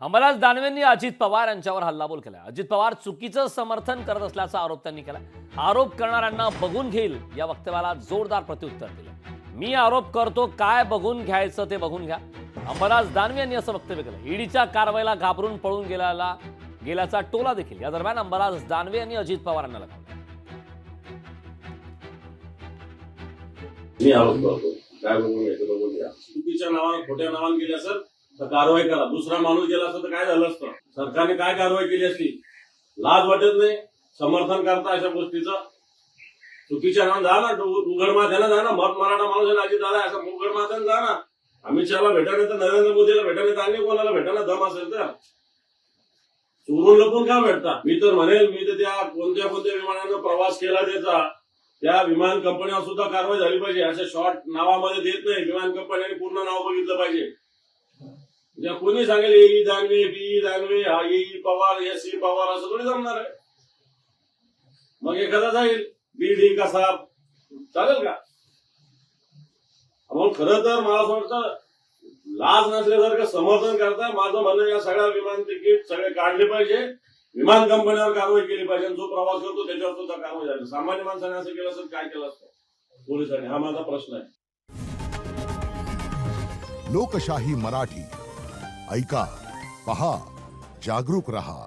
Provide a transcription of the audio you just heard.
अंबादास दानवेंनी अजित पवार यांच्यावर हल्लाबोल केला। अजित पवार चुकीचं समर्थन करत असल्याचा आरोप त्यांनी केला। आरोप करणाऱ्यांना बघून घेईल या वक्तव्याला जोरदार प्रत्युत्तर दिलं। मी आरोप करतो, काय बघून घ्यायचं ते बघून घ्या। अंबादास दानवे यांनी असं वक्तव्य केलं। ईडीच्या कारवाईला घाबरून पळून गेल्याचा टोला देखील या दरम्यान अंबादास दानवे यांनी अजित पवारांना लगावला। मी आरोप करतो, काय बघून घ्यायचं बघून घ्या। चुकीच्या नावाने खोट्या नावाने गेल्या सर तर कारवाई करा। दुसरा माणूस गेला असता तर काय झालं असतं? सरकारने काय कारवाई केली असती? लाज वाटत नाही समर्थन करता अशा गोष्टीचं? चुकीच्या नावाने जा ना, उघड माथ्यानं जा ना। मराठा माणूस अजित झाला असं उघड माथ्यानं जा ना। अमित शहाला भेटायला तर नरेंद्र मोदीला भेटायला चांगले, कोणाला भेटायला दम असेल तर चोरून लपून का भेटता? मी तर म्हणेल, मी तर त्या कोणत्या विमानानं प्रवास केला त्याचा त्या विमान कंपन्यांवर सुद्धा कारवाई झाली पाहिजे। अशा शॉर्ट नावामध्ये देत नाही, विमान कंपन्यांनी पूर्ण नाव बघितलं पाहिजे। म्हणजे कोणी सांगेल ए दानवे, बी दानवे, हा ए पवार, एस ई पवार असं थोडी जमणार आहे? मग एखादा जाईल बी डी कसा चालेल का? मग खरं तर मला असं वाटतं लाज नसल्यासारखं समर्थन करता। माझं म्हणणं या सगळ्या विमान तिकीट सगळे काढले पाहिजे, विमान कंपन्यांवर कारवाई केली पाहिजे। जो प्रवास करतो त्याच्यावर सुद्धा कारवाई झाली। सामान्य माणसाने असं केलं असेल, काय केलं असतं पोलिसांनी? हा माझा प्रश्न आहे। लोकशाही मराठी ऐका, पहा, जागरूक रहा।